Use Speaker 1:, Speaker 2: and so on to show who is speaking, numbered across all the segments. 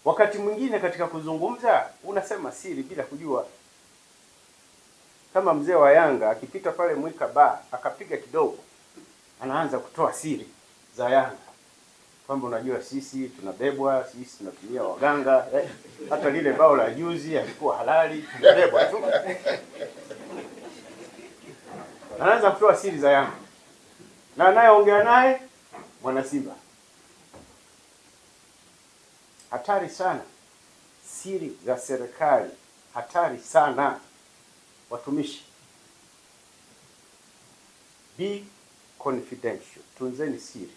Speaker 1: Wakati mwingine katika kuzungumza unasema siri bila kujua. Kama mzee wa Yanga akipita pale Mwika Bar akapiga kidogo, anaanza kutoa siri za Yanga, kwamba unajua sisi tunabebwa, sisi tunatumia waganga, hata lile bao la juzi alikuwa halali, tunabebwa tu. Anaanza kutoa siri za Yanga, na anayeongea naye mwana Simba. Hatari sana siri za serikali, hatari sana watumishi. Be confidential, tunzeni siri.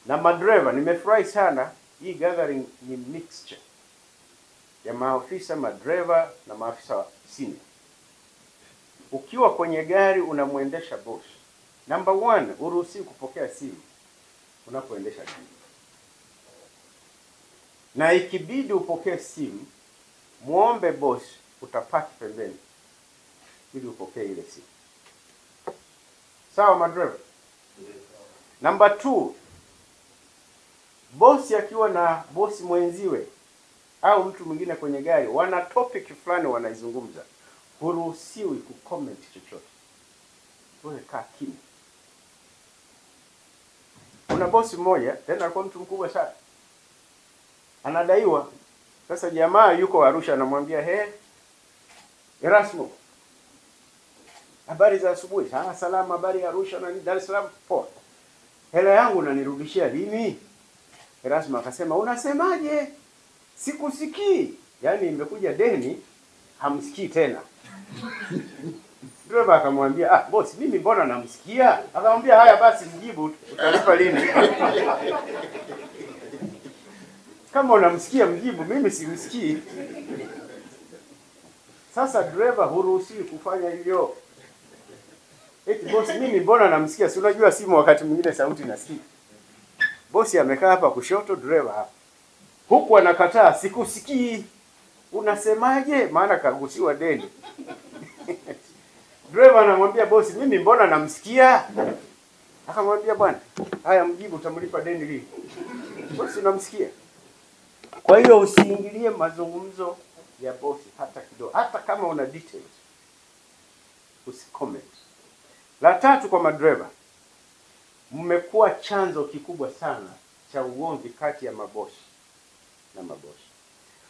Speaker 1: Na madereva, nimefurahi sana hii gathering ni mixture ya maafisa madereva na maafisa senior. Ukiwa kwenye gari unamwendesha boss, number 1 uruhusi kupokea simu unapoendesha gari. Na ikibidi upokee simu, muombe boss utapaki pembeni ili upokee ile simu. Sawa madereva? Number 2, bosi akiwa na bosi mwenziwe au mtu mwingine kwenye gari, wana topic fulani wanaizungumza, huruhusiwi kucomment chochote. Wewe kaa kimya. Kuna bosi mmoja, tena alikuwa mtu mkubwa sana, anadaiwa. Sasa jamaa yuko Arusha, anamwambia Erasmo, habari za asubuhi. Salama, habari ya Arusha na Dar es Salaam. Poa. Hela yangu unanirudishia lini? Erasmo akasema, unasemaje? Sikusikii. Yaani imekuja deni, hamsikii tena. Dereva akamwambia, boss mimi mbona namsikia? Akamwambia, haya basi mjibu, utalipa lini? Kama unamsikia mjibu, mimi simsikii. Sasa dereva huruhusiwi kufanya hivyo. Eti boss mimi mbona namsikia? Si unajua simu wakati mwingine sauti nasikia. Bosi amekaa hapa kushoto, dereva hapa. Huku anakataa, sikusikii. Unasemaje? Maana kagusiwa deni. Dereva anamwambia bosi, mimi mbona namsikia? Akamwambia, bwana, haya mjibu, utamlipa deni lini? Bosi unamsikia. Kwa hiyo usiingilie mazungumzo ya bosi hata kidogo, hata kama una details. Usicomment. La 3 kwa madereva, mmekuwa chanzo kikubwa sana cha ugomvi kati ya mabosi na mabosi.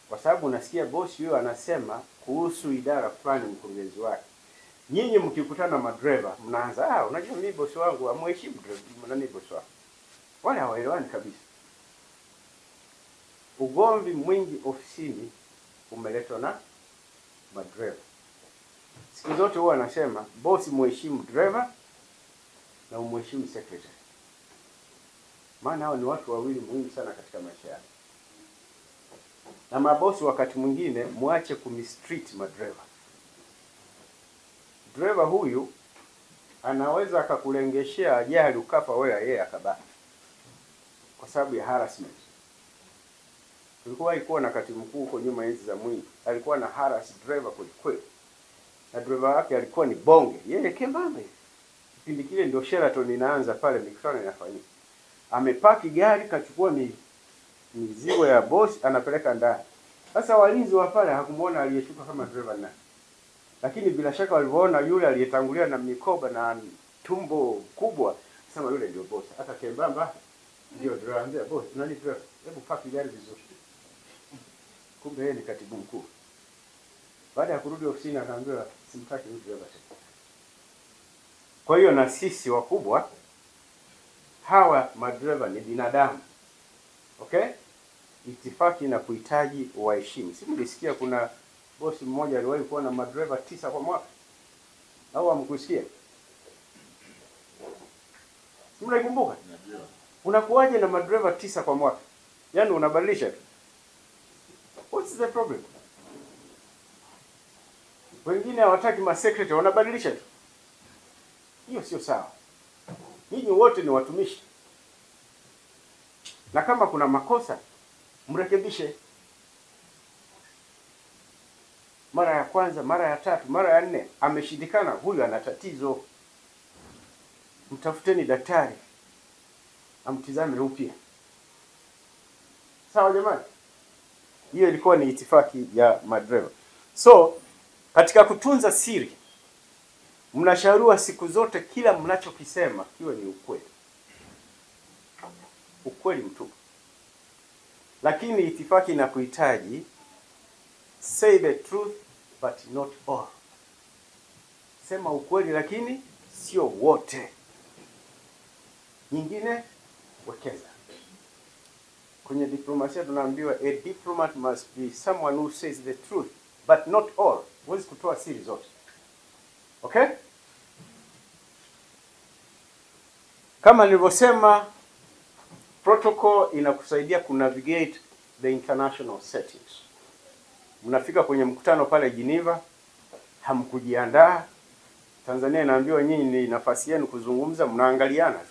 Speaker 1: Kwa sababu unasikia bosi huyo anasema kuhusu idara fulani mkurugenzi wake. Nyinyi mkikutana madereva mnaanza, unajua mimi bosi wangu amheshimu nani bosi wangu. Wale hawaelewani kabisa. Ugomvi mwingi ofisini umeletwa na madereva. Siku zote huwa anasema bosi muheshimu driver na umheshimu secretary. Maana hao ni watu wawili muhimu sana katika maisha yao. Na mabosi wakati mwingine muache kumistreat madereva. Driver huyu anaweza akakulengeshea ajali ukafa wewe, yeye akabaki, kwa sababu ya harassment. Tulikuwa ikuwa na katibu mkuu huko nyuma enzi za Mwinyi, alikuwa na harass driver kweli. Na driver wake alikuwa ni bonge. Yeye kembamba hivi. Kipindi kile ndio Sheraton inaanza pale, mikutano inafanyika. Amepaki gari, kachukua mizigo ya boss, anapeleka ndani. Sasa walinzi wa pale hakumuona aliyeshuka kama driver nani. Lakini bila shaka walipoona yule aliyetangulia na mikoba na tumbo kubwa, sema yule ndio boss. Hata kembamba ndio driver. Anambia boss, nani driver? Hebu paki gari vizuri. Kumbe yeye ni katibu mkuu. Baada ya kurudi ofisini akaambiwa simtaki mtu driver tena. Kwa hiyo na sisi wakubwa, hawa madereva ni binadamu. Okay? Itifaki na kuhitaji waheshimu. Si mlisikia kuna bosi mmoja aliwahi kuwa na madereva 9 kwa mwaka? Au hamkusikia? Si mnaikumbuka? Unakuwaje na madereva 9 kwa mwaka? Yaani unabadilisha tu. What's the problem? Wengine hawataki secretary, wanabadilisha tu. Hiyo sio sawa. Ninyi wote ni watumishi. Na kama kuna makosa, mrekebishe. Mara ya kwanza, mara ya 3, mara ya 4 ameshindikana, huyu ana tatizo. Mtafuteni daktari amtizame upya. Sawa jamani? Hiyo ilikuwa ni itifaki ya madereva. So katika kutunza siri, mnashauriwa siku zote kila mnachokisema kiwe ni ukweli, ukweli mtupu. Lakini itifaki inakuhitaji say the truth but not all. Sema ukweli lakini sio wote. Nyingine wekeza. Kwenye diplomasia tunaambiwa a diplomat must be someone who says the truth but not all. Huwezi kutoa siri zote. Okay? Kama nilivyosema, protocol inakusaidia kunavigate the international settings. Mnafika kwenye mkutano pale Geneva, hamkujiandaa. Tanzania inaambiwa nyinyi ni nafasi yenu kuzungumza, mnaangaliana tu.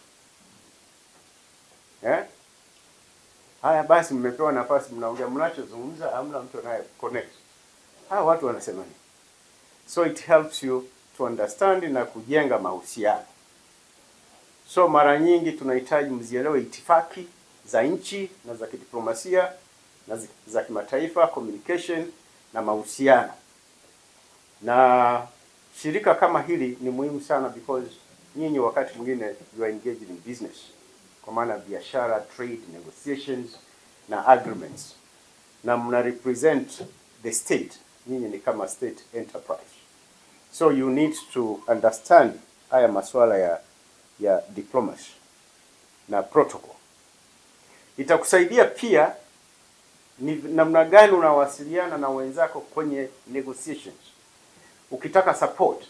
Speaker 1: Haya basi mmepewa nafasi, mnaongea, mnachozungumza hamna mtu anaye connect. Hawa watu wanasema nini? So it helps you to understand na kujenga mahusiano. So mara nyingi tunahitaji mzielewe itifaki za nchi na za kidiplomasia na za kimataifa, communication na mahusiano. Na shirika kama hili ni muhimu sana because nyinyi wakati mwingine you are engaged in business. Kwa maana biashara, trade, negotiations na agreements. Na mna represent the state. Nyinyi ni kama state enterprise. So you need to understand haya masuala ya diplomacy na protocol. Itakusaidia pia ni namna gani unawasiliana na wenzako kwenye negotiations. Ukitaka support,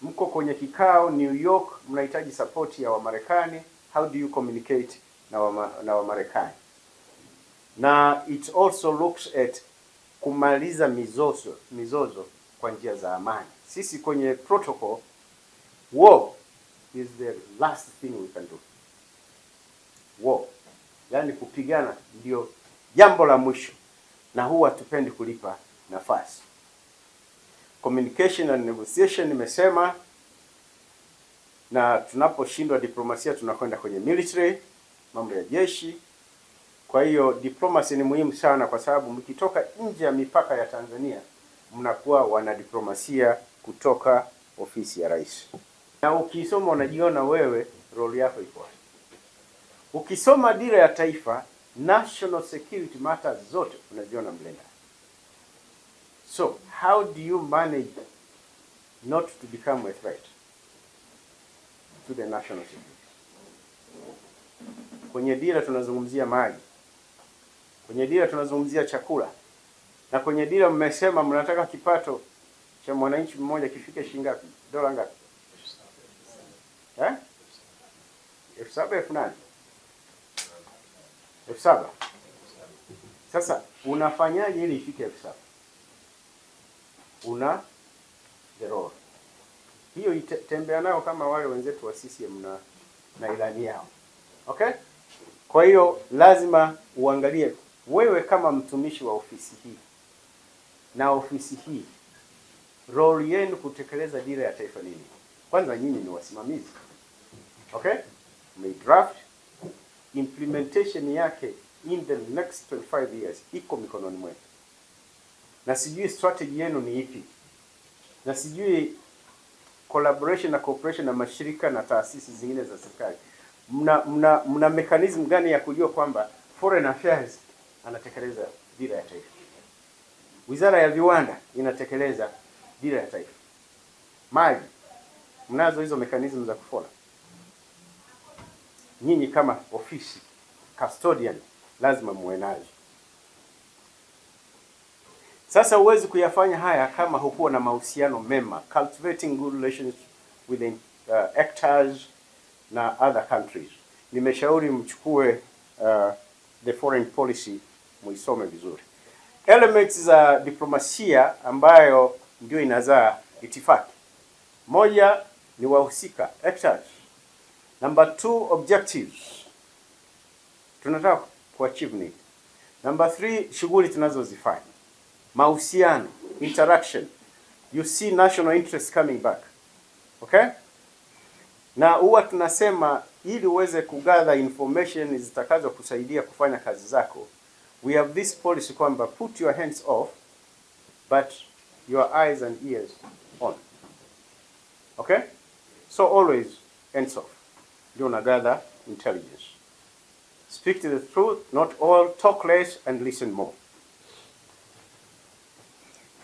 Speaker 1: mko kwenye kikao New York, mnahitaji support ya Wamarekani, how do you communicate na Wamarekani? Na it also looks at kumaliza mizozo kwa njia za amani. Sisi kwenye protocol, war is the last thing we can do. War, yani kupigana ndio jambo la mwisho, na huwa tupendi kulipa nafasi. Communication and negotiation nimesema, na tunaposhindwa diplomasia tunakwenda kwenye military, mambo ya jeshi. Kwa hiyo diplomacy ni muhimu sana kwa sababu mkitoka nje ya mipaka ya Tanzania mnakuwa wana diplomasia kutoka ofisi ya rais. Na ukisoma unajiona wewe role yako iko wapi. Ukisoma dira ya taifa, national security matters zote unaziona mle ndani. So, how do you manage not to become a threat to the national security? Kwenye dira tunazungumzia maji. Kwenye dira tunazungumzia chakula. Na kwenye dira mmesema mnataka kipato cha mwananchi mmoja kifike shilingi ngapi? Dola ngapi? 7,000 7,000. Sasa unafanyaje ili ifike 7,000? Una zero. Hiyo tembea nao kama wale wenzetu wa CCM na ilani yao. Okay? Kwa hiyo lazima uangalie wewe kama mtumishi wa ofisi hii na ofisi hii, role yenu kutekeleza dira ya taifa nini? Kwanza nyinyi ni wasimamizi. Okay? Draft implementation yake in the next 25 years iko mikononi mwenu. Na sijui strategy yenu ni ipi. Na sijui collaboration na cooperation na mashirika na taasisi zingine za serikali. Mna mechanism gani ya kujua kwamba foreign affairs anatekeleza dira ya taifa? Wizara ya viwanda inatekeleza dira ya taifa. Maji, mnazo hizo mechanism za kufollow? Nyinyi kama ofisi custodian lazima muwe nazo. Sasa huwezi kuyafanya haya kama hukuwa na mahusiano mema, cultivating good relations with actors na other countries. Nimeshauri mchukue the foreign policy muisome vizuri. Elements za diplomasia ambayo ndio inazaa itifaki. Moja ni wahusika, actors. Number 2, objectives. Tunataka kuachieve nini? Number 3, shughuli tunazozifanya. Mahusiano, interaction. You see national interest coming back. Okay? Na huwa tunasema ili uweze kugather information zitakazo kusaidia kufanya kazi zako, we have this policy kwamba put your hands off but your eyes and ears on. Okay? So always hands off. Ndio una gather intelligence. Speak to the truth, not all, talk less and listen more.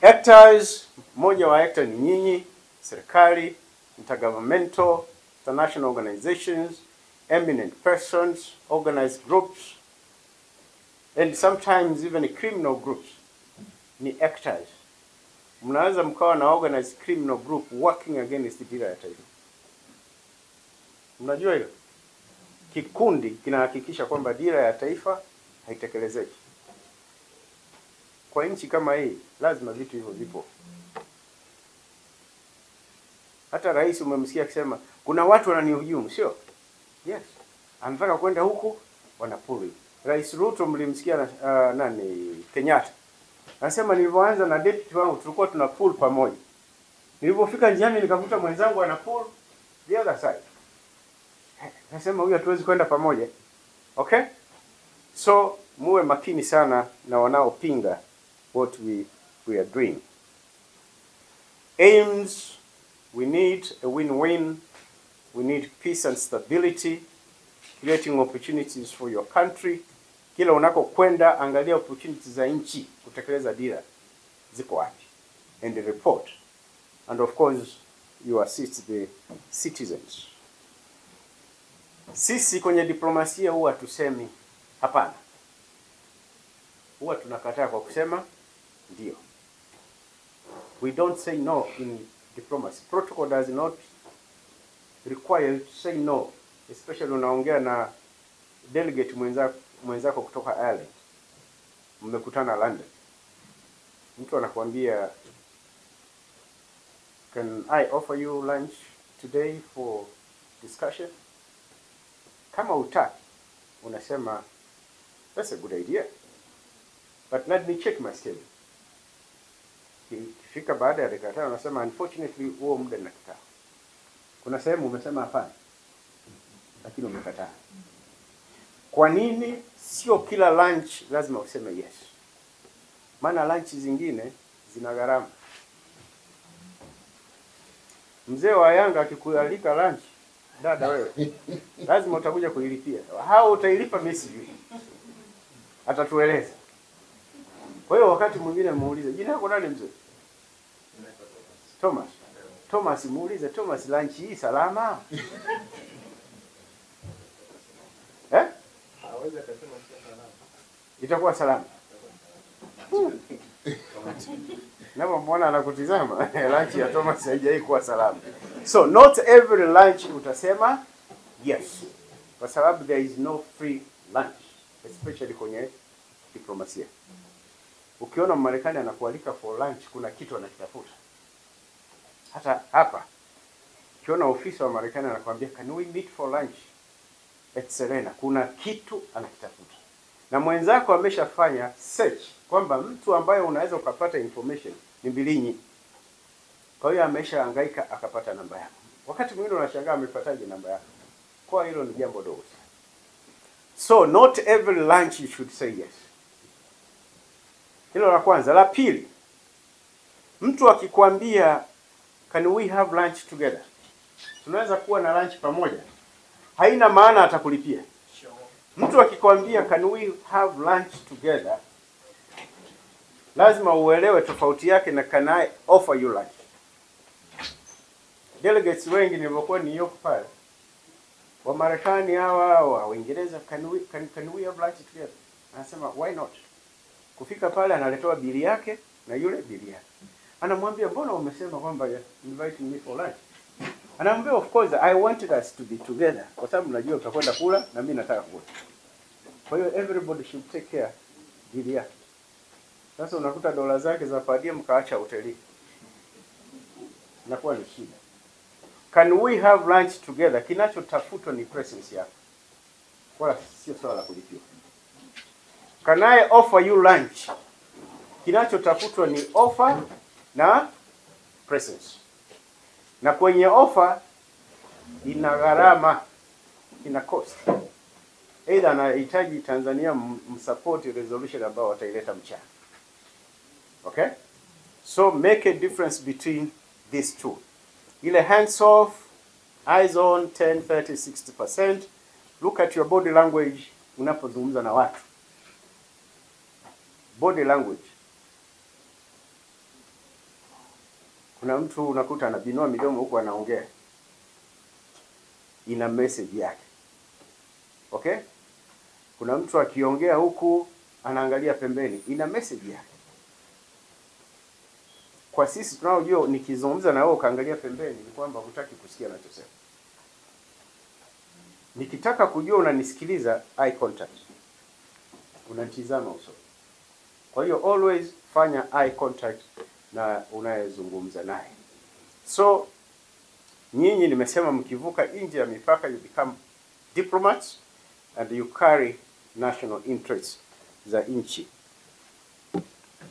Speaker 1: Actors, moja wa actor ni nyinyi, serikali, intergovernmental, international organizations, eminent persons, organized groups, and sometimes even criminal groups ni actors. Mnaweza mkawa na organized criminal group working against dira ya taifa. Mnajua hilo? Kikundi kinahakikisha kwamba dira ya taifa haitekelezeki. Kwa nchi kama hii lazima vitu hivyo vipo. Hata rais umemsikia akisema kuna watu wananihujumu, sio? Yes. Anataka kwenda huku wanapuri. Rais Ruto mlimsikia nani Kenyatta. Anasema nilipoanza na deputy wangu tulikuwa tuna pull pamoja. Nilipofika njiani nikakuta mwenzangu ana pull the other side. Anasema huyu hatuwezi kwenda pamoja. Okay? So muwe makini sana na wanaopinga what we are doing. Aims, we need a win-win. We need peace and stability, creating opportunities for your country. Kila unako kwenda angalia opportunities za nchi kutekeleza dira ziko wapi and report. And of course you assist the citizens. Sisi kwenye diplomasia huwa tusemi hapana. Huwa tunakataa kwa kusema ndio. We don't say no in diplomacy. Protocol does not require you to say no, especially unaongea na delegate mwenzako kutoka Ireland. Mmekutana London. Mtu anakuambia, can I offer you lunch today for discussion? Kama utaki, unasema that's a good idea, but let me check my schedule. Kifika baada ya dakika 5 unasema unfortunately huo muda nakataa. Kuna sehemu umesema hapana, lakini umekataa. Kwa nini? Sio kila lunch lazima useme yes. Maana lunch zingine zina gharama. Mzee wa Yanga akikualika lunch, dada wewe, lazima utakuja kuilipia. Hao utailipa mimi sijui. Atatueleza. Kwa hiyo wakati mwingine muulize, jina lako nani mzee? Thomas. Thomas, muulize Thomas, lunch hii salama?
Speaker 2: Hawezi akasema salama.
Speaker 1: Itakuwa salama. Napo mbona anakutizama? Lunch ya Thomas haijai kuwa salama. So not every lunch utasema yes. Kwa sababu there is no free lunch, especially kwenye diplomasia. Ukiona Marekani anakualika for lunch, kuna kitu anakitafuta. Hata hapa ukiona ofisa wa Marekani anakuambia can we meet for lunch at Serena, kuna kitu anakitafuta. Na mwenzako ameshafanya search kwamba mtu ambaye unaweza ukapata information ni Mbilinyi. Kwa hiyo ameshahangaika akapata namba yako. Wakati mwingine unashangaa amepataje namba yako. Kwa hilo ni jambo dogo. So not every lunch you should say yes. Hilo la kwanza. La pili, mtu akikwambia can we have lunch together, tunaweza kuwa na lunch pamoja, haina maana atakulipia. Mtu akikwambia can we have lunch together, lazima uelewe tofauti yake na can I offer you lunch. Delegates wengi nilipokuwa New York pale, wa Marekani hawa wa Uingereza, can we have lunch together? Anasema why not? Kufika pale analetewa bili yake na yule bili yake. Anamwambia mbona umesema kwamba invite me for lunch? Anamwambia of course I wanted us to be together, kwa sababu najua utakwenda kula na mimi nataka kula. Kwa hiyo everybody should take care bili yake. Sasa unakuta dola zake za padia mkaacha hoteli. Inakuwa ni shida. Can we have lunch together? Kinachotafutwa ni presence yako, wala sio swala la kulipia. Can I offer you lunch? Kinachotafutwa ni offer na presence. Na kwenye offer ina gharama, ina cost. Either anahitaji Tanzania msupport resolution ambao wataileta mchana. Okay? So make a difference between these two. Ile hands off, eyes on, 10, 30, 60%. Look at your body language unapozungumza na watu. Body language. Kuna mtu unakuta anabinua midomo huku anaongea. Ina message yake. Okay? Kuna mtu akiongea huku anaangalia pembeni. Ina message yake. Kwa sisi tunaojua nikizungumza na wewe ukaangalia pembeni ni kwamba hutaki kusikia ninachosema. Nikitaka kujua unanisikiliza, eye contact. Unanitizama uso. Kwa hiyo always fanya eye contact na unayezungumza naye. So nyinyi nimesema mkivuka nje ya mipaka you become diplomats and you carry national interests za nchi.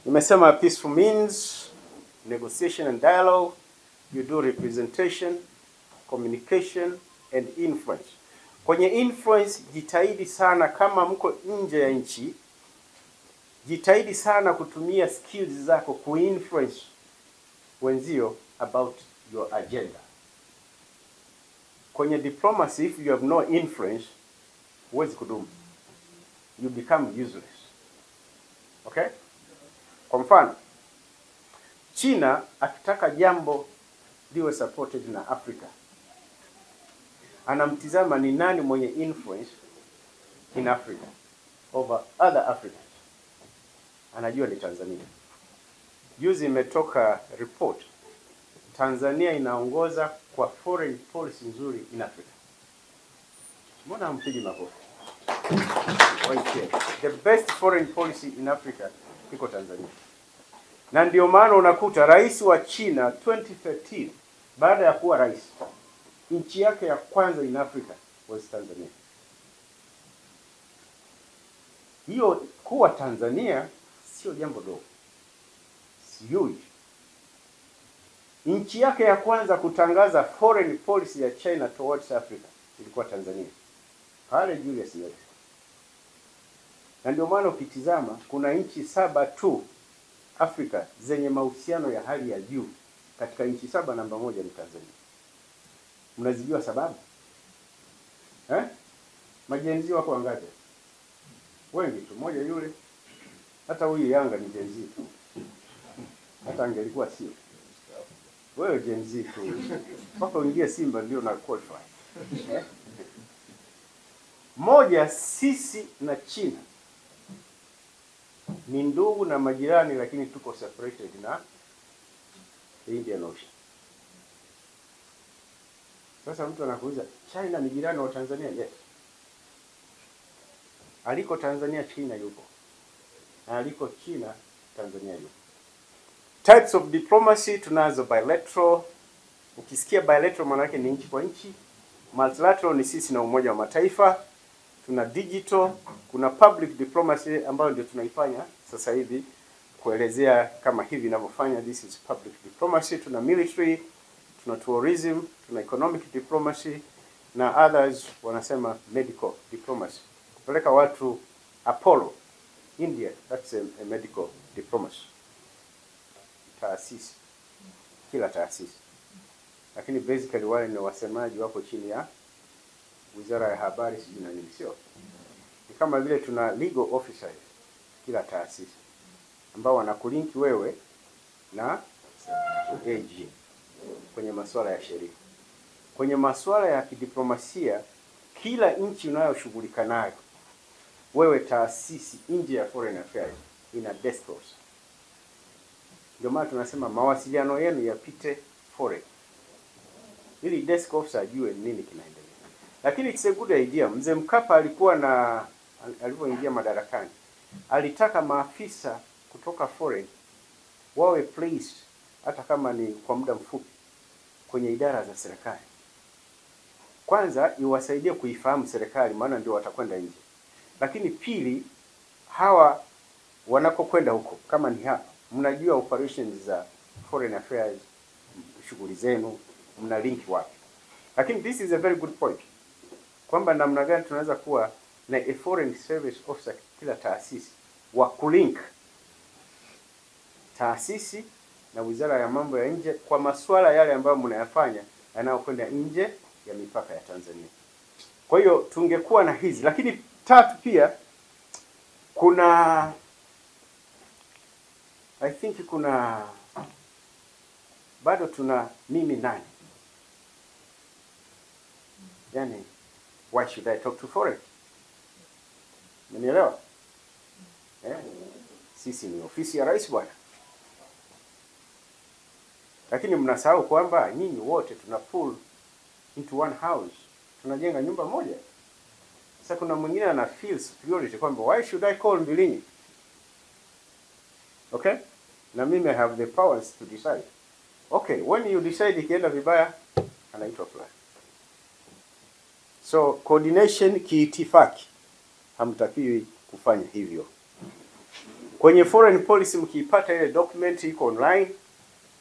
Speaker 1: Nimesema peaceful means negotiation and dialogue, you do representation, communication and influence. Kwenye influence jitahidi sana kama mko nje ya nchi, jitahidi sana kutumia skills zako kuinfluence wenzio about your agenda. Kwenye diplomacy, if you have no influence, huwezi kudumu. You become useless. Okay? Kwa mfano, China akitaka jambo liwe supported na Africa, anamtizama ni nani mwenye influence in Africa over other Africans. Anajua ni Tanzania. Juzi imetoka report, Tanzania inaongoza kwa foreign policy nzuri in Africa. Mbona hampigi makofi? The best foreign policy in Africa iko Tanzania. Na ndio maana unakuta rais wa China 2013 baada ya kuwa rais, nchi yake ya kwanza in Africa was Tanzania. Hiyo kuwa Tanzania sio jambo dogo. Huge. Nchi yake ya kwanza kutangaza foreign policy ya China towards Africa ilikuwa Tanzania. Pale Julius Nyerere. Na ndio maana ukitizama kuna nchi 7 tu Afrika zenye mahusiano ya hali ya juu. Katika nchi 7 namba 1 ni Tanzania. Mnazijua sababu? Majenzi wako wangapi? Wengi tu, moja yule. Hata huyu Yanga ni jenzi tu. Hata angelikuwa sio. Wewe jenzi tu. Mpaka uingie Simba ndio na qualify. Moja, sisi na China ni ndugu na majirani, lakini tuko separated na Indian Ocean. Sasa mtu anakuuliza, China ni jirani wa Tanzania? Yes. Aliko Tanzania China yupo. Na aliko China Tanzania yupo. Types of diplomacy tunazo bilateral. Ukisikia bilateral maana yake ni nchi kwa nchi. Multilateral ni sisi na Umoja wa Mataifa. Tuna digital, kuna public diplomacy ambayo ndio tunaifanya sasa hivi kuelezea kama hivi ninavyofanya, this is public diplomacy. Tuna military, tuna tourism, tuna economic diplomacy na others wanasema medical diplomacy. Kupeleka watu Apollo, India, that's a medical diplomacy. Taasisi, kila taasisi. Lakini basically wale ni wasemaji wako chini ya Wizara ya Habari sijui na nini, sio? Ni kama vile tuna legal officers kila taasisi ambao wanakulinki wewe na AG kwenye masuala ya sheria. Kwenye masuala ya kidiplomasia, kila nchi unayoshughulika nayo wewe taasisi nje ya foreign affairs ina desk officer. Ndio maana tunasema mawasiliano yenu yapite foreign, ili desk officer ajue nini kinaendelea. Lakini it's a good idea. Mzee Mkapa alikuwa na alipoingia madarakani, alitaka maafisa kutoka foreign wawe placed hata kama ni kwa muda mfupi kwenye idara za serikali. Kwanza iwasaidie kuifahamu serikali, maana ndio watakwenda nje. Lakini pili, hawa wanakokwenda huko kama ni hapa, mnajua operations za foreign affairs, shughuli zenu, mna link wapi. Lakini this is a very good point, kwamba namna gani tunaweza kuwa na a foreign service officer kila taasisi wa kulink taasisi na Wizara ya Mambo ya Nje kwa masuala yale ambayo mnayafanya yanayokwenda nje ya mipaka ya Tanzania. Kwa hiyo tungekuwa na hizi, lakini tatu pia kuna I think kuna bado tuna mimi nani? Yani, why should I talk to foreign? Mnielewa? Sisi ni ofisi ya rais bwana. Lakini mnasahau kwamba nyinyi wote tuna pull into one house. Tunajenga nyumba moja. Sasa kuna mwingine ana feel superiority kwamba why should I call Mbilinyi? Okay? Na mimi I have the powers to decide. Okay, when you decide ikienda vibaya, anaitwa fulani. So coordination kiitifaki, hamtakiwi kufanya hivyo. Kwenye foreign policy mkiipata ile document iko online,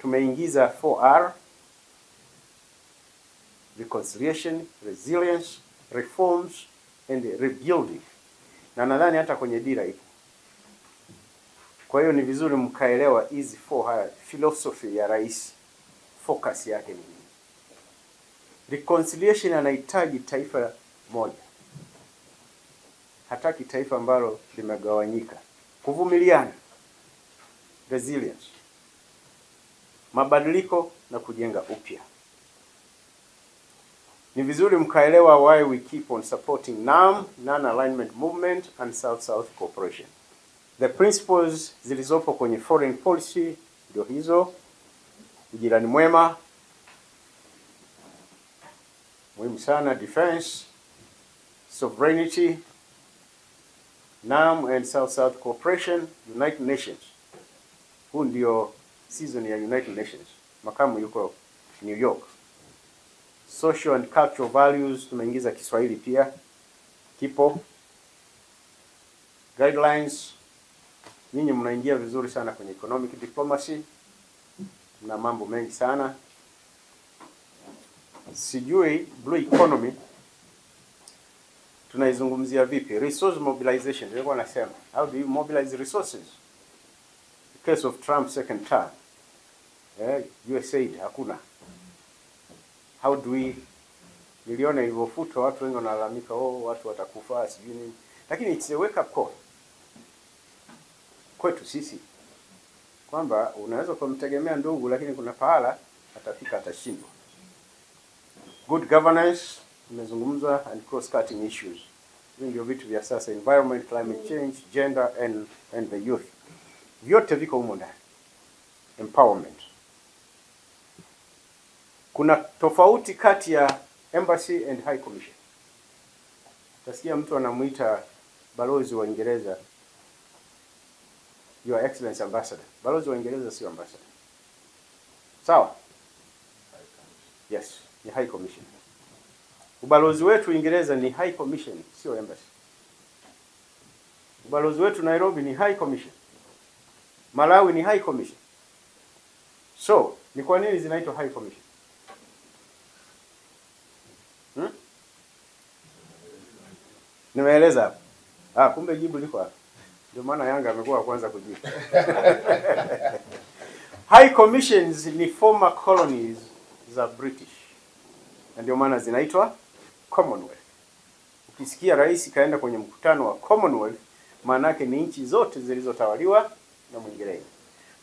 Speaker 1: tumeingiza 4R: reconciliation, resilience, reforms and rebuilding. Na nadhani hata kwenye dira ipo. Kwa hiyo ni vizuri mkaelewa hizi 4 haya, philosophy ya rais, focus yake ni nini. Reconciliation anahitaji taifa moja. Hataki taifa ambalo limegawanyika. Kuvumiliana, resilience, mabadiliko na kujenga upya. Ni vizuri mkaelewa why we keep on supporting NAM, Non-Alignment Movement and South-South Cooperation. The principles zilizopo kwenye foreign policy ndio hizo: ujirani mwema, muhimu sana, defense, sovereignty, NAM and South-South Cooperation, United Nations. Huu ndio season ya United Nations. Makamu yuko New York. Social and cultural values, tumeingiza Kiswahili pia kipo. Guidelines, ninyi mnaingia vizuri sana kwenye economic diplomacy, na mambo mengi sana. Sijui blue economy tunaizungumzia vipi? Resource mobilization, nilikuwa nasema, how do you mobilize resources? The case of Trump second term, USAID hakuna. How do we, niliona ilivyofutwa watu wengi wanalalamika, watu watakufa sijui nini. Lakini it's a wake up call kwetu sisi kwamba unaweza kumtegemea ndugu, lakini kuna pahala atafika atashindwa. Good governance imezungumzwa, and cross cutting issues. Hivi ndio vitu vya sasa: environment, climate change, gender and the youth. Vyote viko humo ndani. Empowerment. Kuna tofauti kati ya embassy and high commission. Utasikia mtu anamuita balozi wa Uingereza Your Excellency Ambassador. Balozi wa Uingereza sio ambassador. Sawa? Yes, ni high commission. Ubalozi wetu Uingereza ni high commission, sio embassy. Ubalozi wetu Nairobi ni high commission. Malawi ni high commission. So, ni kwa nini zinaitwa high commission? Nimeeleza hapa. Kumbe jibu liko hapa. Ndio maana Yanga amekuwa kwanza kujibu. High commissions ni former colonies za British. Na ndio maana zinaitwa Commonwealth. Ukisikia rais kaenda kwenye mkutano wa Commonwealth, maana yake ni nchi zote zilizotawaliwa na Mwingereza.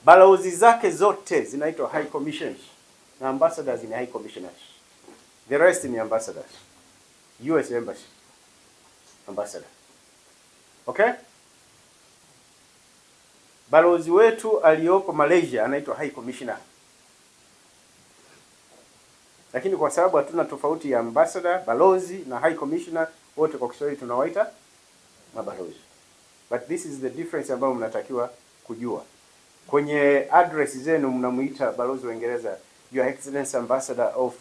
Speaker 1: Balozi zake zote zinaitwa high commissions, na ambassadors ni high commissioners. The rest ni ambassadors. US embassy ambassador. Okay? Balozi wetu aliyopo Malaysia anaitwa high commissioner. Lakini kwa sababu hatuna tofauti ya ambassador, balozi na high commissioner, wote kwa Kiswahili tunawaita mabalozi. But this is the difference ambayo mnatakiwa kujua. Kwenye address zenu mnamuita balozi wa Uingereza Your Excellency Ambassador of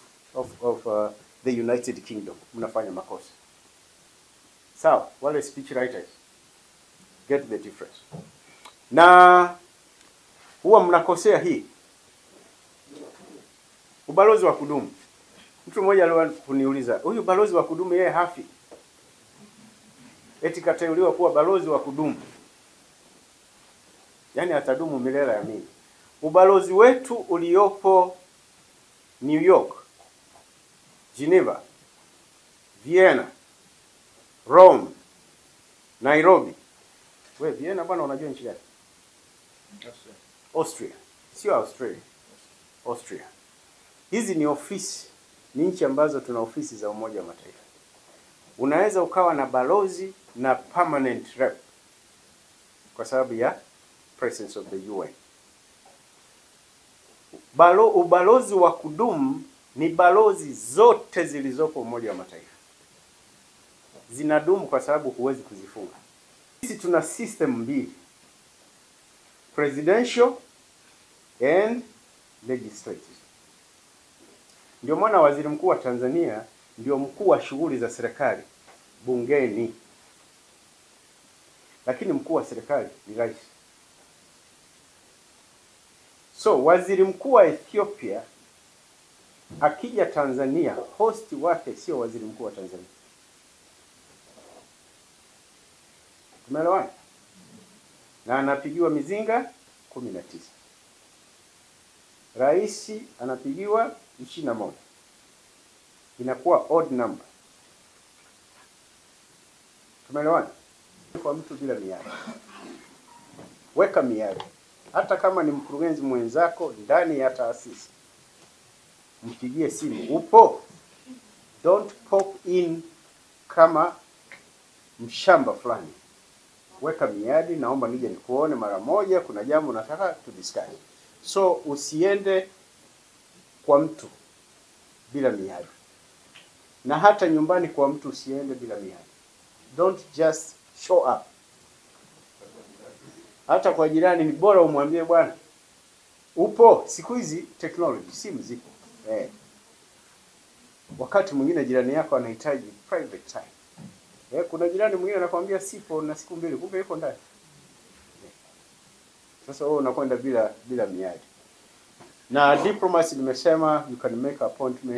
Speaker 1: the United Kingdom. Mnafanya makosa. Sawa, wale speech writers get the difference. Na huwa mnakosea hii. Ubalozi wa kudumu. Mtu mmoja aliwahi kuniuliza, huyu balozi wa kudumu yeye hafi? eti kateuliwa kuwa balozi wa kudumu, yaani atadumu milele ya mimi. Ubalozi wetu uliopo New York, Geneva, Vienna, Rome, Nairobi. Wewe Vienna bwana, unajua nchi gani? Austria. Sio Australia. Austria. Hizi ni ofisi, ni nchi ambazo tuna ofisi za Umoja wa Mataifa. Unaweza ukawa na balozi na permanent rep kwa sababu ya presence of the UN. Ubalozi wa kudumu ni balozi zote zilizopo Umoja wa Mataifa. Zinadumu kwa sababu huwezi kuzifunga. Sisi tuna system mbili, presidential and legislative. Ndio maana waziri mkuu wa Tanzania ndio mkuu wa shughuli za serikali bungeni, lakini mkuu wa serikali ni rais. So waziri mkuu wa Ethiopia akija Tanzania, host wake sio waziri mkuu wa Tanzania. Tumeelewana? Na anapigiwa mizinga 19. Rais anapigiwa 21. Inakuwa odd number. Tumeelewana? Kwa mtu bila miadi. Weka miadi. Hata kama ni mkurugenzi mwenzako ndani ya taasisi, mpigie simu. Upo? Don't pop in kama mshamba fulani. Weka miadi, naomba nije nikuone mara moja, kuna jambo nataka to discuss. So usiende kwa mtu bila miadi. Na hata nyumbani kwa mtu usiende bila miadi. Don't just show up. Hata kwa jirani ni bora umwambie bwana, upo? Siku hizi technology, simu zipo. Wakati mwingine jirani yako anahitaji private time. Kuna jirani mwingine anakuambia sipo na siku mbili, kumbe yuko ndani. Sasa wewe unakwenda bila miadi. Na diplomacy nimesema you can make appointment